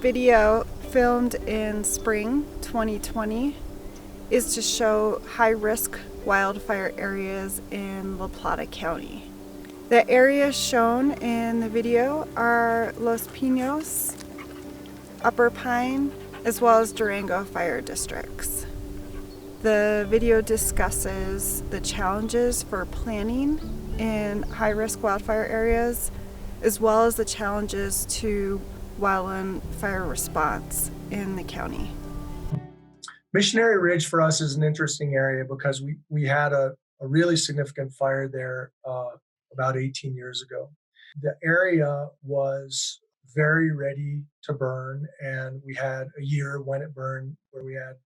video filmed in spring 2020 is to show high-risk wildfire areas in Plata County. The areas shown in the video are Los Pinos, Upper Pine, as well as Durango Fire Districts. The video discusses the challenges for planning in high-risk wildfire areas, as well as the challenges to wildland fire response in the county. Missionary Ridge for us is an interesting area because we had a really significant fire there about 18 years ago. The area was very ready to burn, and we had a year when it burned where we had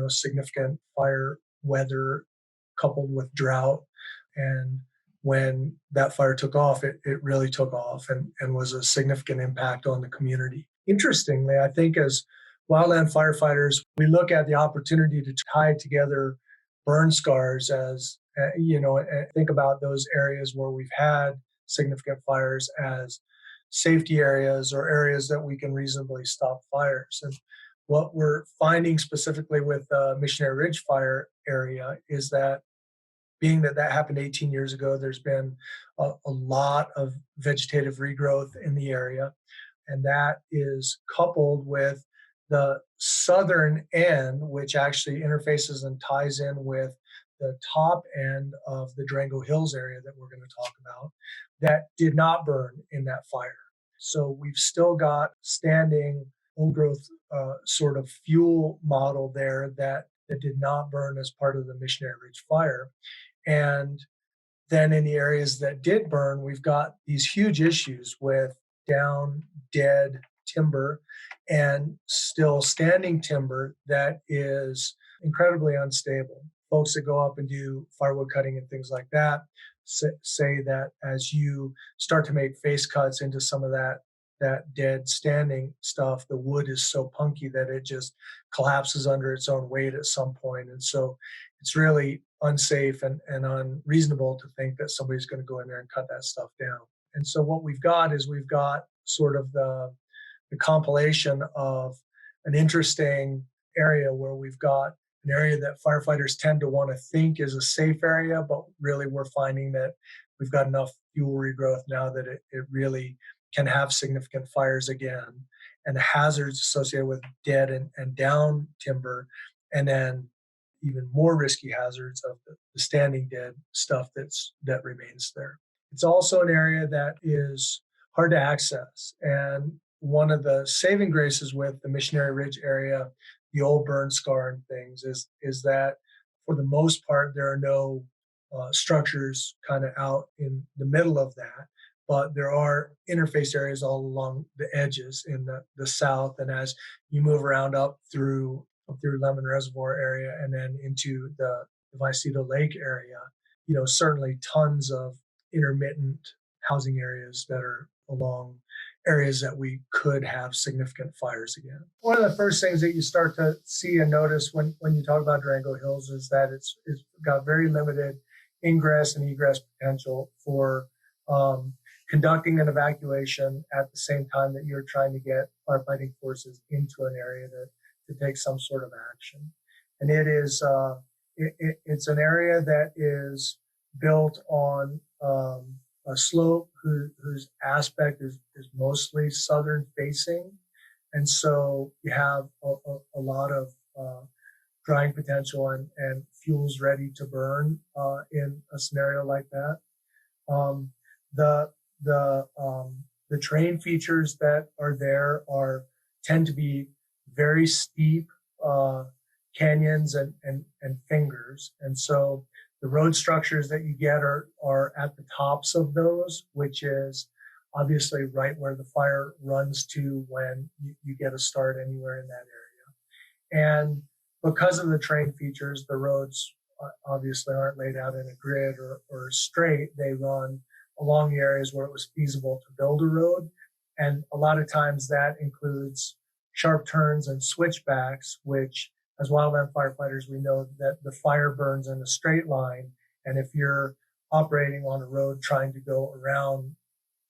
significant fire weather coupled with drought. And when that fire took off, it really took off and was a significant impact on the community. Interestingly, I think as wildland firefighters, we look at the opportunity to tie together burn scars as, and think about those areas where we've had significant fires as safety areas or areas that we can reasonably stop fires. And what we're finding specifically with the Missionary Ridge fire area is that being that happened 18 years ago, there's been a lot of vegetative regrowth in the area. And that is coupled with the southern end, which actually interfaces and ties in with the top end of the Durango Hills area that we're going to talk about, that did not burn in that fire. So we've still got standing old growth sort of fuel model there that did not burn as part of the Missionary Ridge fire. And then in the areas that did burn, we've got these huge issues with down, dead timber and still standing timber that is incredibly unstable. Folks that go up and do firewood cutting and things like that say that as you start to make face cuts into some of that dead standing stuff, the wood is so punky that it just collapses under its own weight at some point. And so it's really unsafe and unreasonable to think that somebody's going to go in there and cut that stuff down. And so what we've got sort of the compilation of an interesting area where we've got an area that firefighters tend to want to think is a safe area, but really we're finding that we've got enough fuel regrowth now that it really can have significant fires again, and the hazards associated with dead and down timber, and then even more risky hazards of the standing dead stuff that remains there. It's also an area that is hard to access. And one of the saving graces with the Missionary Ridge area, the old burn scar and things, is that for the most part, there are no structures kind of out in the middle of that. But there are interface areas all along the edges in the south. And as you move around up through Lemon Reservoir area and then into the Vicedo Lake area, certainly tons of intermittent housing areas that are along areas that we could have significant fires again. One of the first things that you start to see and notice when you talk about Durango Hills is that it's got very limited ingress and egress potential for conducting an evacuation at the same time that you're trying to get firefighting forces into an area to take some sort of action. And it is it's an area that is built on a slope whose aspect is mostly southern facing. And so you have a lot of drying potential and fuels ready to burn in a scenario like that. The terrain features that are there tend to be very steep canyons and fingers. And so the road structures that you get are at the tops of those, which is obviously right where the fire runs to when you get a start anywhere in that area. And because of the terrain features, the roads obviously aren't laid out in a grid or straight. They run along the areas where it was feasible to build a road. And a lot of times that includes sharp turns and switchbacks, which as wildland firefighters, we know that the fire burns in a straight line. And if you're operating on a road trying to go around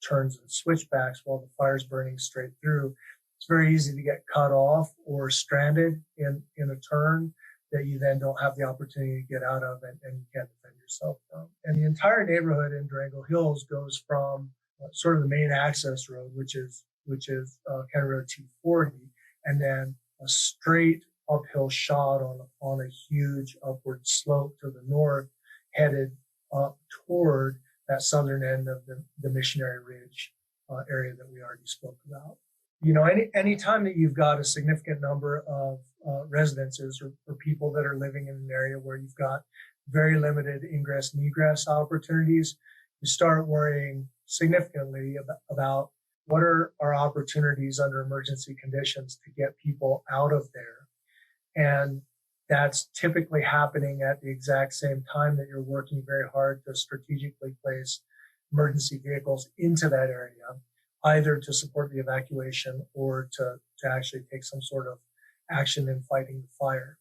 turns and switchbacks while the fire's burning straight through, it's it's very easy to get cut off or stranded in a turn that you then don't have the opportunity to get out of and you can't defend yourself from. And the entire neighborhood in Durango Hills goes from sort of the main access road, which is County Road 240, and then a straight uphill shot on a huge upward slope to the north, headed up toward that southern end of the Missionary Ridge area that we already spoke about. You know, any time that you've got a significant number of residences or people that are living in an area where you've got very limited ingress and egress opportunities, you start worrying significantly about what are our opportunities under emergency conditions to get people out of there. And that's typically happening at the exact same time that you're working very hard to strategically place emergency vehicles into that area, either to support the evacuation or to actually take some sort of action in fighting the fire.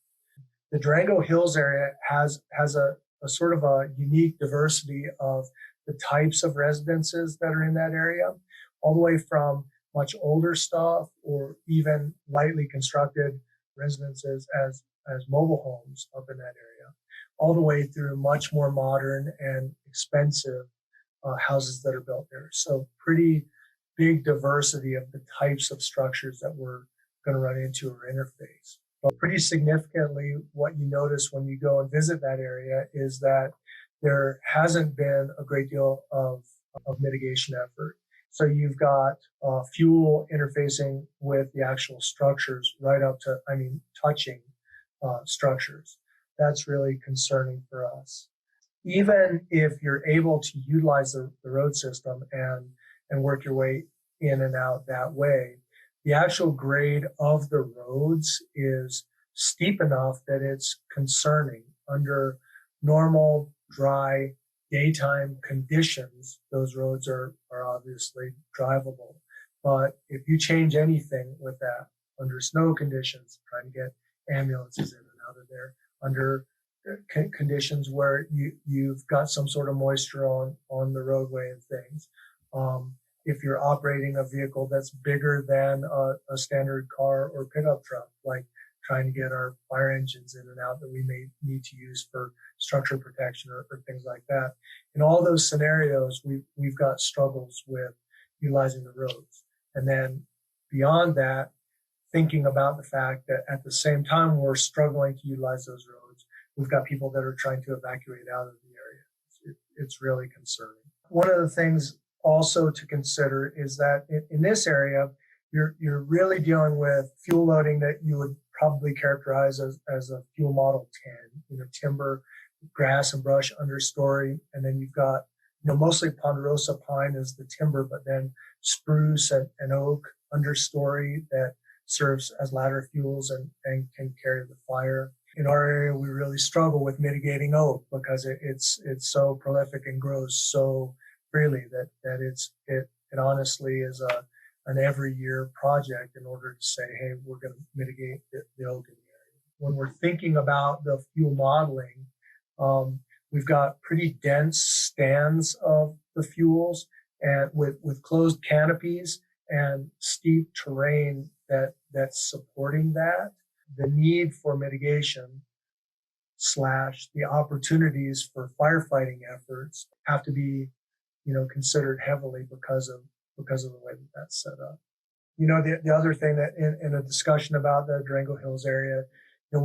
The Durango Hills area has a sort of a unique diversity of the types of residences that are in that area, all the way from much older stuff or even lightly constructed residences as mobile homes up in that area, all the way through much more modern and expensive houses that are built there. So pretty big diversity of the types of structures that we're going to run into or interface. But pretty significantly, what you notice when you go and visit that area is that there hasn't been a great deal of mitigation effort. So you've got fuel interfacing with the actual structures right up to, touching structures. That's really concerning for us. Even if you're able to utilize the road system and work your way in and out that way, the actual grade of the roads is steep enough that it's concerning. Under normal, dry, daytime conditions, those roads are obviously drivable. But if you change anything with that, under snow conditions, trying to get ambulances in and out of there, under conditions where you've got some sort of moisture on the roadway and things. If you're operating a vehicle that's bigger than a standard car or pickup truck, like trying to get our fire engines in and out that we may need to use for structure protection or things like that. In all those scenarios, we've got struggles with utilizing the roads. And then beyond that, thinking about the fact that at the same time we're struggling to utilize those roads, we've got people that are trying to evacuate out of the area. It's really concerning. One of the things also to consider is that in this area, you're really dealing with fuel loading that you would probably characterize as a fuel model 10, timber, grass and brush understory. And then you've got, mostly ponderosa pine is the timber, but then spruce and oak understory that serves as ladder fuels and can carry the fire. In our area, we really struggle with mitigating oak because it's so prolific and grows so freely that it honestly is an every year project in order to say, hey, we're going to mitigate the oak in the area. When we're thinking about the fuel modeling, we've got pretty dense stands of the fuels and with closed canopies and steep terrain that's supporting that. The need for mitigation / the opportunities for firefighting efforts have to be, considered heavily because of the way that's set up. The other thing that in a discussion about the Durango Hills area, we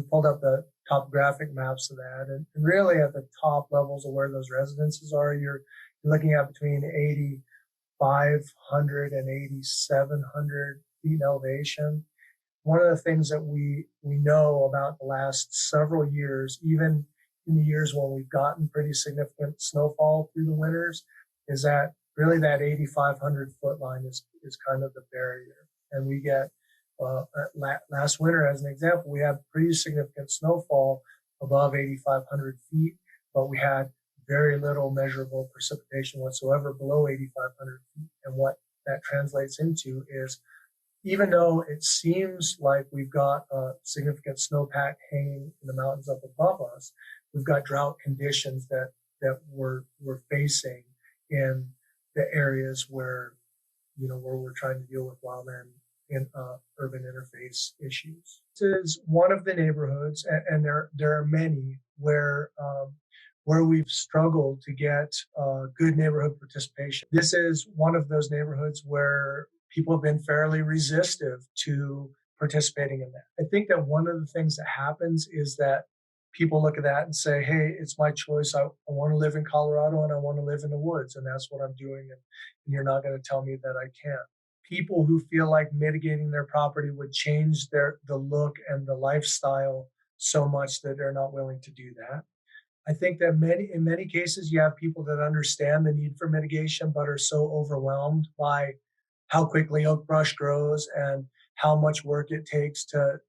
pulled up the topographic maps of that, and really at the top levels of where those residences are, you're looking at between 8,500 and 8,700 feet in elevation. One of the things that we know about the last several years, even in the years when we've gotten pretty significant snowfall through the winters, is that really that 8,500 foot line is kind of the barrier. And we get, last winter as an example, we had pretty significant snowfall above 8,500 feet, but we had very little measurable precipitation whatsoever below 8,500 feet. And what that translates into is, even though it seems like we've got a significant snowpack hanging in the mountains up above us, we've got drought conditions that we're facing in the areas where we're trying to deal with wildland in urban interface issues. This is one of the neighborhoods, and there are many where we've struggled to get good neighborhood participation. This is one of those neighborhoods where people have been fairly resistive to participating in that. I think that one of the things that happens is that people look at that and say, hey, it's my choice. I want to live in Colorado and I want to live in the woods, and that's what I'm doing. And you're not going to tell me that I can't. People who feel like mitigating their property would change the look and the lifestyle so much that they're not willing to do that. I think that in many cases, you have people that understand the need for mitigation, but are so overwhelmed by how quickly oak brush grows and how much work it takes to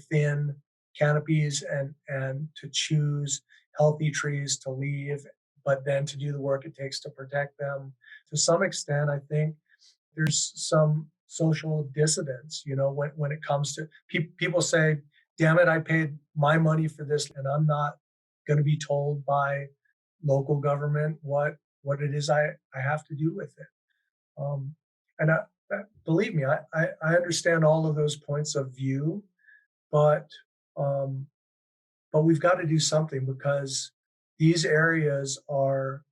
thin canopies and to choose healthy trees to leave, but then to do the work it takes to protect them. To some extent, I think there's some social dissidence, when it comes to people say, damn it, I paid my money for this and I'm not going to be told by local government what it is I have to do with it. And believe me, I understand all of those points of view, but um, but we've got to do something because these areas are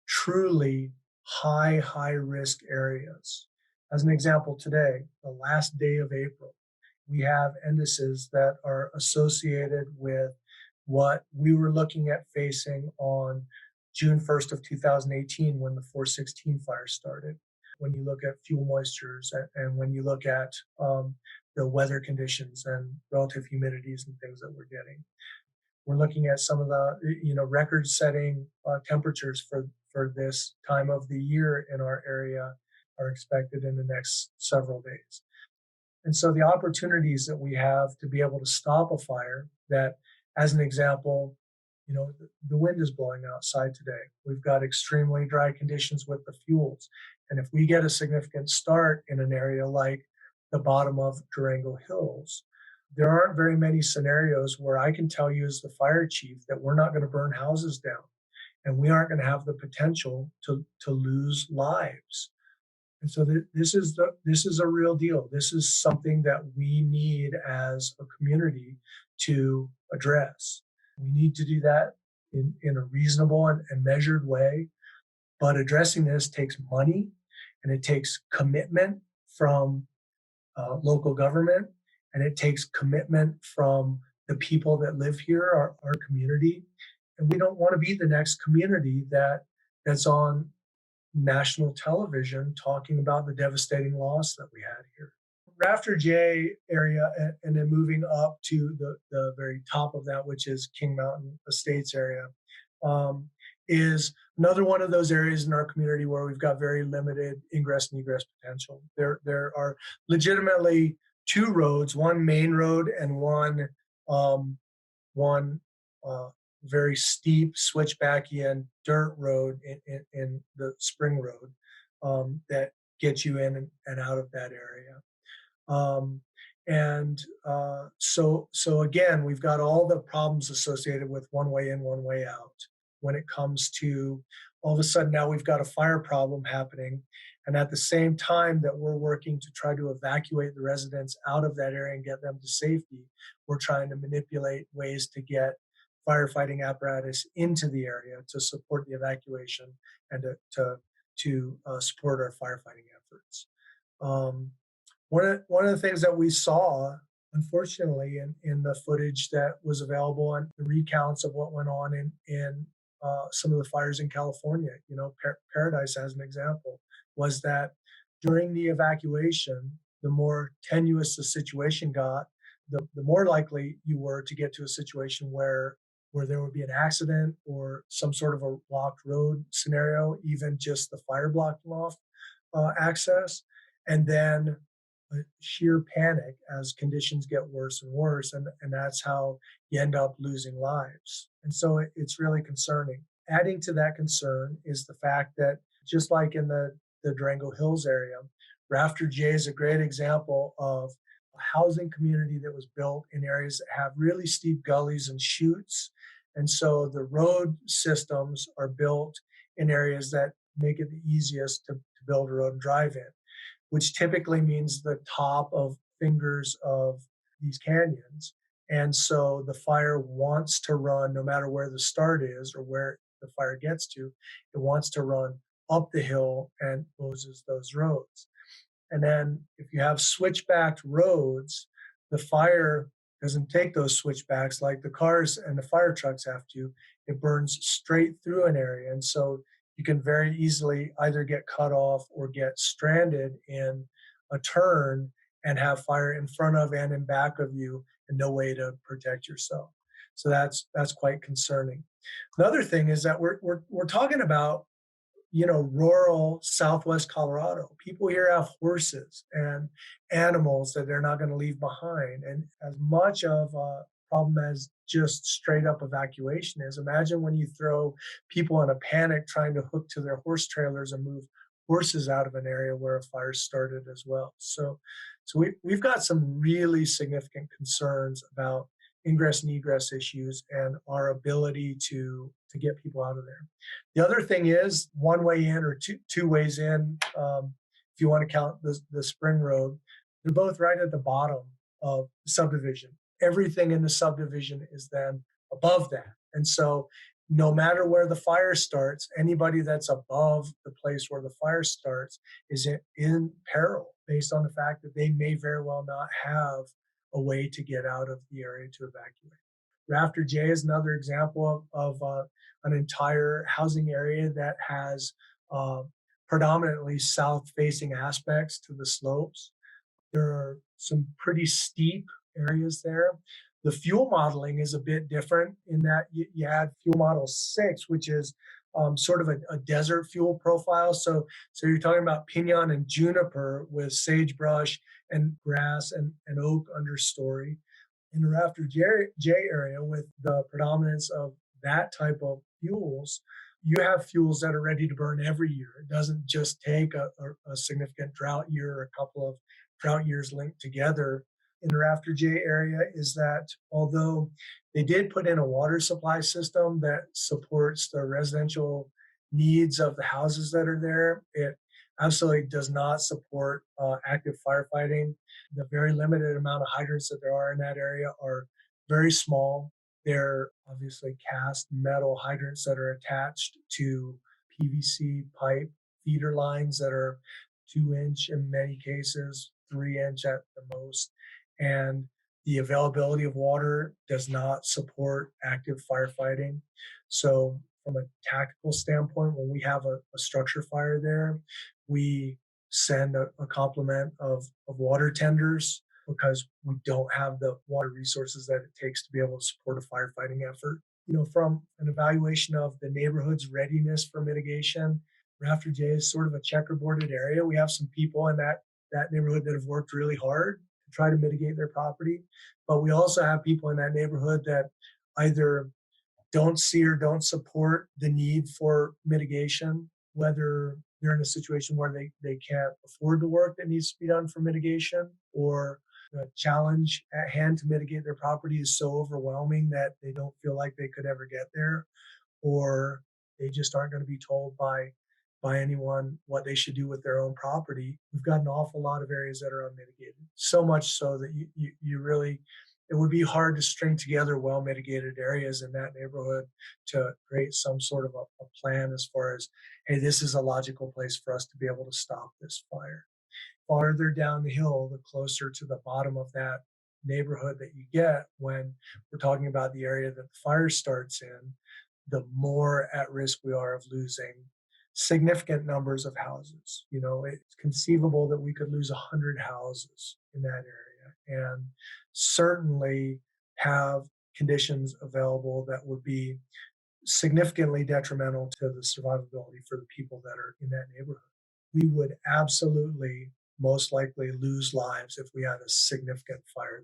truly high risk areas. As an example, today, the last day of April, we have indices that are associated with what we were looking at facing on June 1st of 2018 when the 416 fire started. When you look at fuel moistures and when you look at the weather conditions and relative humidities and things that we're getting. We're looking at some of the record-setting temperatures for this time of the year in our area are expected in the next several days. And so the opportunities that we have to be able to stop a fire that, as an example, the wind is blowing outside today. We've got extremely dry conditions with the fuels. And if we get a significant start in an area like the bottom of Durango Hills, there aren't very many scenarios where I can tell you as the fire chief that we're not going to burn houses down and we aren't going to have the potential to lose lives. And so this is a real deal. This is something that we need as a community to address. We need to do that in a reasonable and measured way. But addressing this takes money and it takes commitment from local government, and it takes commitment from the people that live here, our community. And we don't want to be the next community that's on national television talking about the devastating loss that we had here. Rafter J area, and then moving up to the very top of that, which is King Mountain Estates area, is another one of those areas in our community where we've got very limited ingress and egress potential. There are legitimately two roads, one main road and one very steep switchbackian dirt road in the Spring Road that gets you in and out of that area. So again, we've got all the problems associated with one way in, one way out. When it comes to all of a sudden now we've got a fire problem happening, and at the same time that we're working to try to evacuate the residents out of that area and get them to safety, we're trying to manipulate ways to get firefighting apparatus into the area to support the evacuation and to support our firefighting efforts. One of the things that we saw, unfortunately, in the footage that was available and the recounts of what went on in some of the fires in California, Paradise as an example, was that during the evacuation, the more tenuous the situation got, the more likely you were to get to a situation where there would be an accident or some sort of a blocked road scenario, even just the fire blocking off access, and then sheer panic as conditions get worse and worse, and that's how you end up losing lives. And so it's really concerning. Adding to that concern is the fact that just like in the Durango Hills area, Rafter J is a great example of a housing community that was built in areas that have really steep gullies and chutes. And so the road systems are built in areas that make it the easiest to build a road and drive in. which typically means the top of fingers of these canyons. And so the fire wants to run, no matter where the start is or where the fire gets to, it wants to run up the hill and closes those roads. And then if you have switchbacked roads, the fire doesn't take those switchbacks like the cars and the fire trucks have to. It burns straight through an area. And so you can very easily either get cut off or get stranded in a turn and have fire in front of and in back of you and no way to protect yourself. So that's quite concerning. Another thing is that we're talking about, rural Southwest Colorado. People here have horses and animals that they're not going to leave behind. And as much of a problem as just straight up evacuation is, imagine when you throw people in a panic trying to hook to their horse trailers and move horses out of an area where a fire started as well. So we've got some really significant concerns about ingress and egress issues and our ability to get people out of there. The other thing is one way in or two ways in, if you want to count the Spring Road, they're both right at the bottom of the subdivision. Everything in the subdivision is then above that. And so no matter where the fire starts, anybody that's above the place where the fire starts is in peril based on the fact that they may very well not have a way to get out of the area to evacuate. Rafter J is another example of an entire housing area that has predominantly south-facing aspects to the slopes. There are some pretty steep areas there. The fuel modeling is a bit different in that you had fuel model 6, which is sort of a desert fuel profile. So you're talking about pinon and juniper with sagebrush and grass and oak understory. In the Rafter J area, with the predominance of that type of fuels, you have fuels that are ready to burn every year. It doesn't just take a significant drought year or a couple of drought years linked together. In the Rafter J area is that although they did put in a water supply system that supports the residential needs of the houses that are there, it absolutely does not support active firefighting. The very limited amount of hydrants that there are in that area are very small. They're obviously cast metal hydrants that are attached to PVC pipe feeder lines that are 2-inch in many cases, 3-inch at the most. And the availability of water does not support active firefighting. So from a tactical standpoint, when we have a structure fire there, we send a complement of water tenders because we don't have the water resources that it takes to be able to support a firefighting effort. From an evaluation of the neighborhood's readiness for mitigation, Rafter J is sort of a checkerboarded area. We have some people in that neighborhood that have worked really hard to try to mitigate their property, but we also have people in that neighborhood that either don't see or don't support the need for mitigation, whether they're in a situation where they can't afford the work that needs to be done for mitigation, or the challenge at hand to mitigate their property is so overwhelming that they don't feel like they could ever get there, or they just aren't going to be told by anyone what they should do with their own property. We've got an awful lot of areas that are unmitigated, so much so that you really, it would be hard to string together well mitigated areas in that neighborhood to create some sort of a plan as far as, hey, this is a logical place for us to be able to stop this fire. Farther down the hill, the closer to the bottom of that neighborhood that you get when we're talking about the area that the fire starts in, the more at risk we are of losing significant numbers of houses. It's conceivable that we could lose 100 houses in that area, and certainly have conditions available that would be significantly detrimental to the survivability for the people that are in that neighborhood. We would absolutely most likely lose lives if we had a significant fire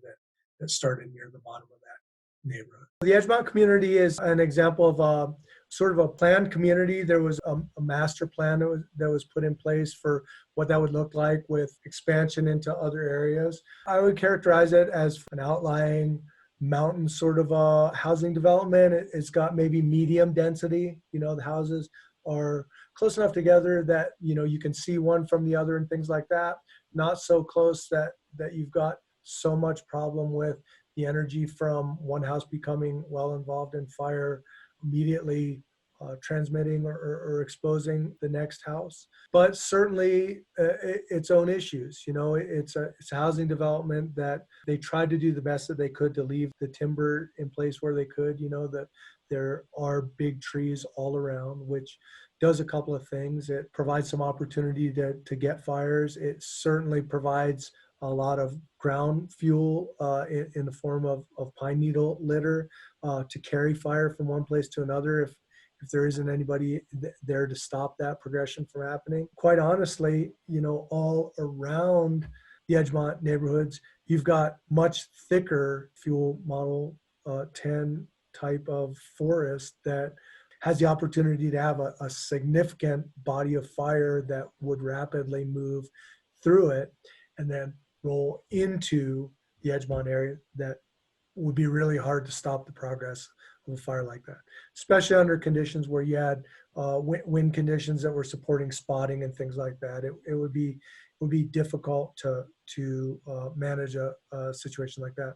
that started near the bottom of that neighborhood. The Edgemont community is an example of sort of a planned community. There was a master plan that was put in place for what that would look like with expansion into other areas. I would characterize it as an outlying mountain sort of a housing development. It's got maybe medium density, the houses are close enough together that you can see one from the other and things like that. Not so close that you've got so much problem with the energy from one house becoming well involved in fire immediately transmitting or exposing the next house. But certainly its own issues. It's a housing development that they tried to do the best that they could to leave the timber in place where they could. That there are big trees all around, which does a couple of things. It provides some opportunity to get fires. It certainly provides a lot of ground fuel in the form of pine needle litter to carry fire from one place to another if there isn't anybody there to stop that progression from happening. Quite honestly, all around the Edgemont neighborhoods, you've got much thicker fuel model 10 type of forest that has the opportunity to have a significant body of fire that would rapidly move through it and then roll into the Edgemont area that would be really hard to stop the progress of a fire like that, especially under conditions where you had wind conditions that were supporting spotting and things like that. It would be difficult to manage a situation like that.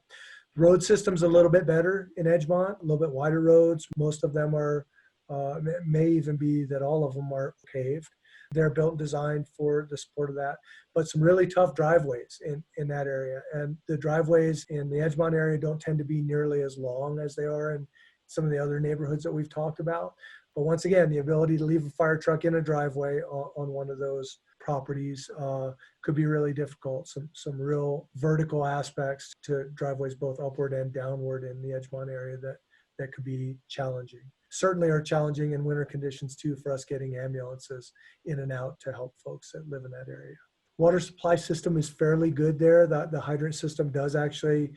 Road system's a little bit better in Edgemont, a little bit wider roads. Most of them are, it may even be that all of them are paved. They're built and designed for the support of that, but some really tough driveways in that area. And the driveways in the Edgemont area don't tend to be nearly as long as they are in some of the other neighborhoods that we've talked about. But once again, the ability to leave a fire truck in a driveway on one of those properties could be really difficult. Some real vertical aspects to driveways, both upward and downward in the Edgemont area that could be challenging. Certainly are challenging in winter conditions too for us getting ambulances in and out to help folks that live in that area. Water supply system is fairly good there. The hydrant system does actually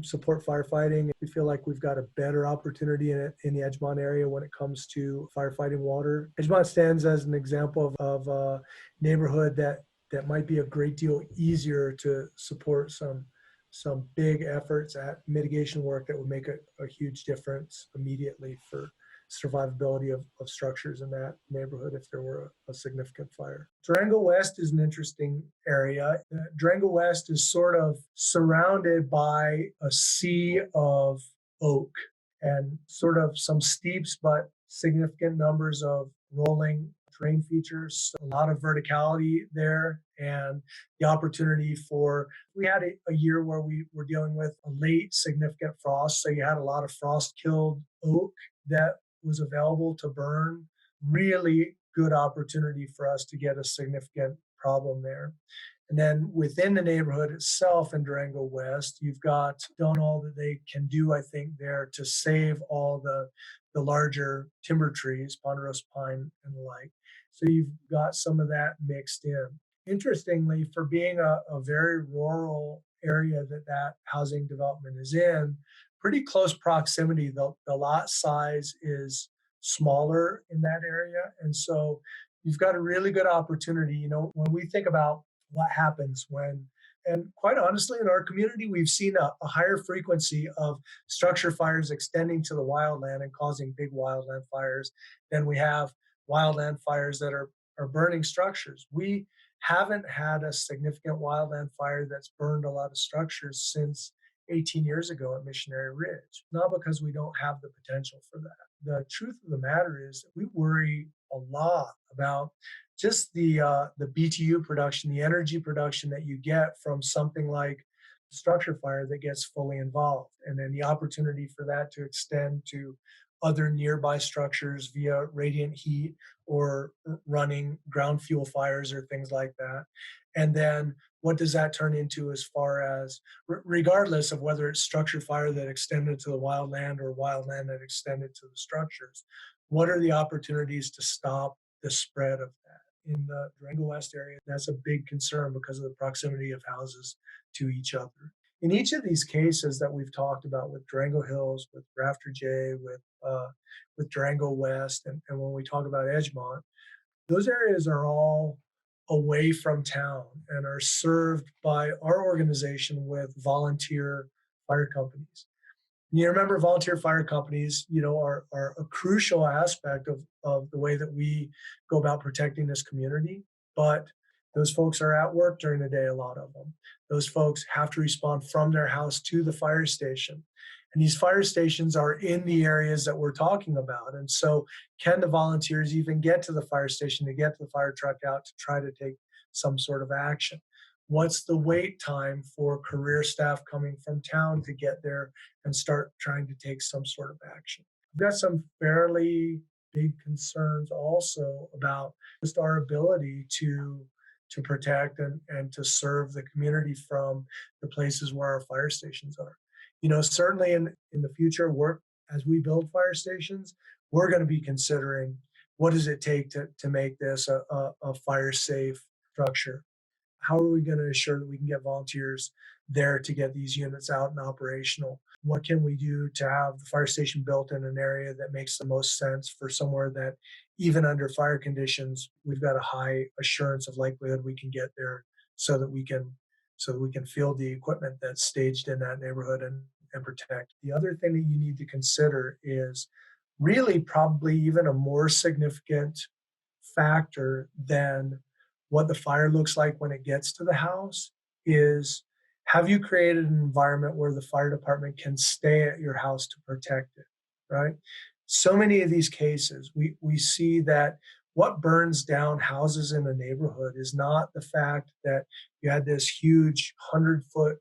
support firefighting. We feel like we've got a better opportunity in the Edgemont area when it comes to firefighting water. Edgemont stands as an example of a neighborhood that might be a great deal easier to support some big efforts at mitigation work that would make a huge difference immediately for survivability of structures in that neighborhood if there were a significant fire. Durango West is an interesting area. Durango West is sort of surrounded by a sea of oak and sort of some steeps, but significant numbers of rolling terrain features, a lot of verticality there, and the opportunity we had a year where we were dealing with a late significant frost. So you had a lot of frost killed oak that was available to burn. Really good opportunity for us to get a significant problem there. And then within the neighborhood itself in Durango West, you've done all that they can do, I think, there to save all the larger timber trees, ponderosa pine and the like. So you've got some of that mixed in. Interestingly, for being a very rural area that housing development is in, pretty close proximity. The lot size is smaller in that area. And so you've got a really good opportunity. When we think about what happens and quite honestly, in our community, we've seen a higher frequency of structure fires extending to the wildland and causing big wildland fires than we have wildland fires that are burning structures. We haven't had a significant wildland fire that's burned a lot of structures since 18 years ago at Missionary Ridge, not because we don't have the potential for that. The truth of the matter is that we worry a lot about just the BTU production, the energy production that you get from something like structure fire that gets fully involved, and then the opportunity for that to extend to other nearby structures via radiant heat or running ground fuel fires or things like that. And then what does that turn into as far as, regardless of whether it's structure fire that extended to the wildland or wildland that extended to the structures, what are the opportunities to stop the spread of that? In the Durango West area, that's a big concern because of the proximity of houses to each other. In each of these cases that we've talked about with Durango Hills, with Rafter J, with Durango West, and when we talk about Edgemont, those areas are all away from town and are served by our organization with volunteer fire companies. You remember volunteer fire companies, are a crucial aspect of the way that we go about protecting this community. But those folks are at work during the day, a lot of them. Those folks have to respond from their house to the fire station. And these fire stations are in the areas that we're talking about. And so, can the volunteers even get to the fire station to get the fire truck out to try to take some sort of action? What's the wait time for career staff coming from town to get there and start trying to take some sort of action? I've got some fairly big concerns also about just our ability to protect and to serve the community from the places where our fire stations are. Certainly in the future, work as we build fire stations, we're going to be considering what does it take to make this a fire safe structure. How are we going to ensure that we can get volunteers there to get these units out and operational? What can we do to have the fire station built in an area that makes the most sense for somewhere that even under fire conditions, we've got a high assurance of likelihood we can get there so that we can field the equipment that's staged in that neighborhood and protect. The other thing that you need to consider is really probably even a more significant factor than what the fire looks like when it gets to the house is, have you created an environment where the fire department can stay at your house to protect it, right? So many of these cases, we see that what burns down houses in a neighborhood is not the fact that you had this huge 100-foot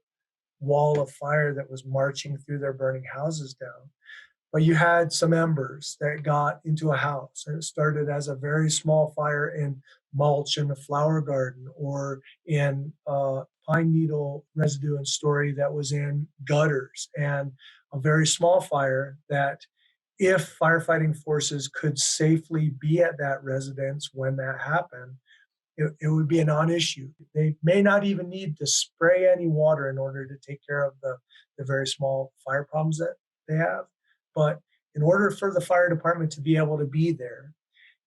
wall of fire that was marching through their burning houses down, but you had some embers that got into a house, and it started as a very small fire in mulch in the flower garden or in pine needle residue and story that was in gutters, and a very small fire that, if firefighting forces could safely be at that residence when that happened, it would be a non-issue. They may not even need to spray any water in order to take care of the very small fire problems that they have. But in order for the fire department to be able to be there,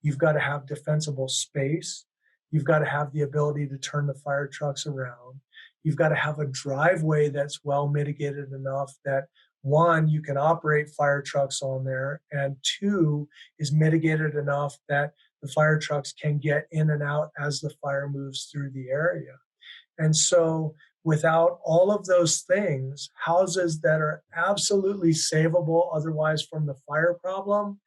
you've got to have defensible space. You've got to have the ability to turn the fire trucks around. You've got to have a driveway that's well mitigated enough that, one, you can operate fire trucks on there, and two, is mitigated enough that the fire trucks can get in and out as the fire moves through the area. And so, without all of those things, houses that are absolutely savable otherwise from the fire problem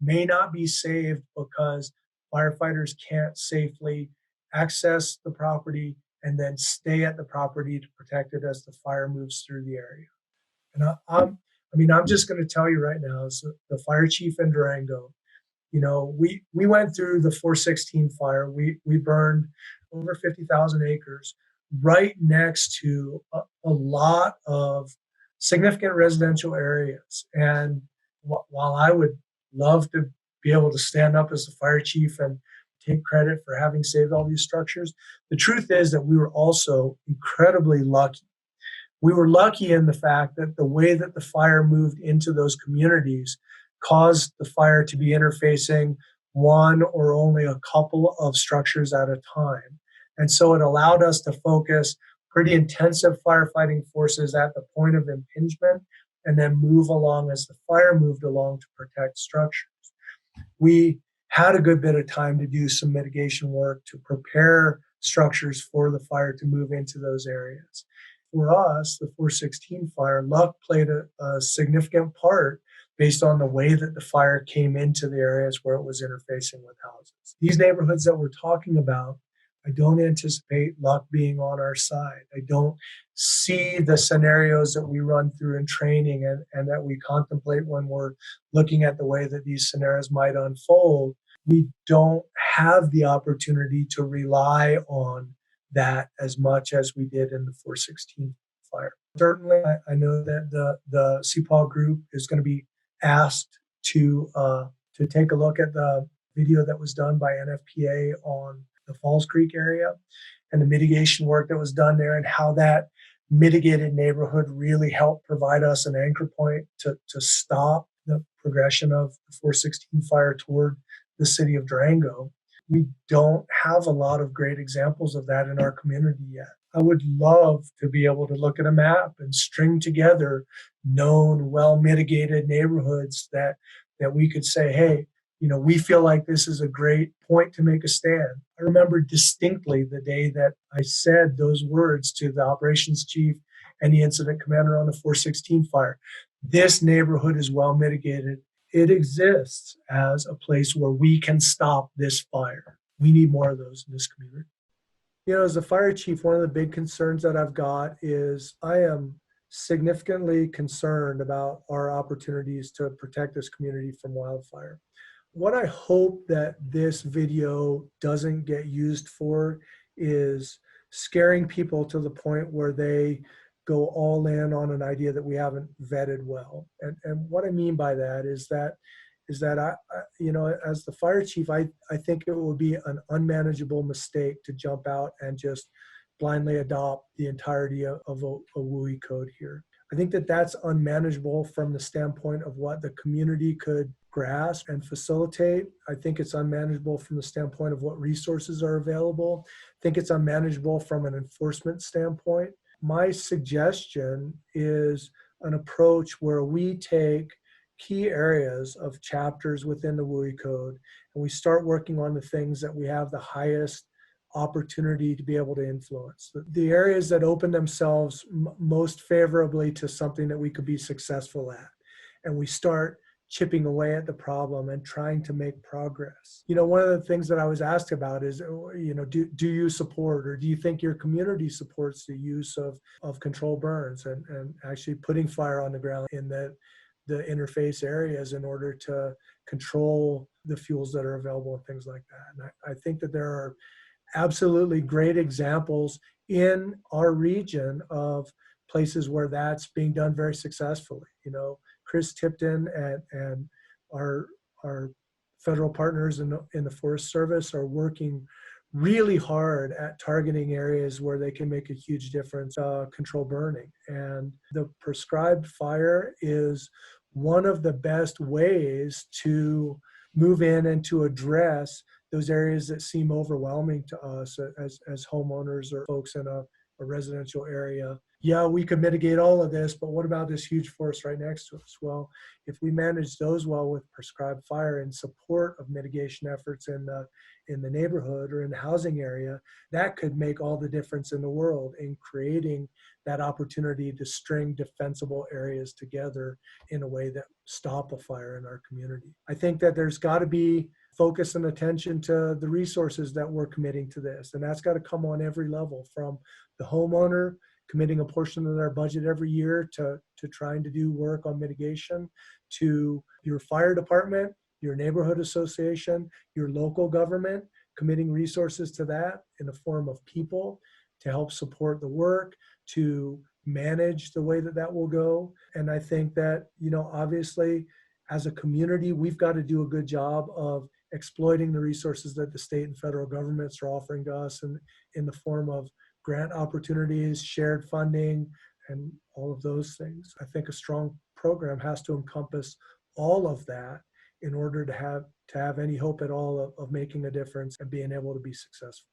may not be saved because firefighters can't safely access the property and then stay at the property to protect it as the fire moves through the area. And I'm just going to tell you right now, as the fire chief in Durango, we went through the 416 fire. We burned over 50,000 acres right next to a lot of significant residential areas. And while I would love to be able to stand up as the fire chief and take credit for having saved all these structures, the truth is that we were also incredibly lucky. We were lucky in the fact that the way that the fire moved into those communities caused the fire to be interfacing one or only a couple of structures at a time. And so it allowed us to focus pretty intensive firefighting forces at the point of impingement and then move along as the fire moved along to protect structures. We had a good bit of time to do some mitigation work to prepare structures for the fire to move into those areas. For us, the 416 fire, luck played a significant part based on the way that the fire came into the areas where it was interfacing with houses. These neighborhoods that we're talking about, I don't anticipate luck being on our side. I don't see the scenarios that we run through in training and that we contemplate when we're looking at the way that these scenarios might unfold. We don't have the opportunity to rely on that as much as we did in the 416 fire. Certainly, I know that the CPAW group is going to be asked to take a look at the video that was done by NFPA on the Falls Creek area and the mitigation work that was done there and how that mitigated neighborhood really helped provide us an anchor point to stop the progression of the 416 fire toward the city of Durango. We don't have a lot of great examples of that in our community yet. I would love to be able to look at a map and string together known, well mitigated neighborhoods that we could say, hey, we feel like this is a great point to make a stand. I remember distinctly the day that I said those words to the operations chief and the incident commander on the 416 fire. This neighborhood is well mitigated. It exists as a place where we can stop this fire. We need more of those in this community. As a fire chief, one of the big concerns that I've got is I am significantly concerned about our opportunities to protect this community from wildfire. What I hope that this video doesn't get used for is scaring people to the point where they go all in on an idea that we haven't vetted well. And what I mean by that is that as the fire chief, I think it would be an unmanageable mistake to jump out and just blindly adopt the entirety of a WUI code here. I think that that's unmanageable from the standpoint of what the community could grasp and facilitate. I think it's unmanageable from the standpoint of what resources are available. I think it's unmanageable from an enforcement standpoint. My suggestion is an approach where we take key areas of chapters within the WUI code and we start working on the things that we have the highest opportunity to be able to influence. The areas that open themselves most favorably to something that we could be successful at. And we start chipping away at the problem and trying to make progress. One of the things that I was asked about is, do you support or do you think your community supports the use of controlled burns and actually putting fire on the ground in the interface areas in order to control the fuels that are available and things like that. And I think that there are absolutely great examples in our region of places where that's being done very successfully. Chris Tipton and our federal partners in the Forest Service are working really hard at targeting areas where they can make a huge difference, control burning. And the prescribed fire is one of the best ways to move in and to address those areas that seem overwhelming to us as homeowners or folks in a residential area. Yeah, we could mitigate all of this, but what about this huge forest right next to us? Well, if we manage those well with prescribed fire in support of mitigation efforts in the neighborhood or in the housing area, that could make all the difference in the world in creating that opportunity to string defensible areas together in a way that stop a fire in our community. I think that there's got to be focus and attention to the resources that we're committing to this. And that's got to come on every level, from the homeowner committing a portion of their budget every year to trying to do work on mitigation, to your fire department, your neighborhood association, your local government, committing resources to that in the form of people to help support the work, to manage the way that will go. And I think that, obviously, as a community, we've got to do a good job of exploiting the resources that the state and federal governments are offering to us in the form of grant opportunities, shared funding, and all of those things. I think a strong program has to encompass all of that in order to have any hope at all of making a difference and being able to be successful.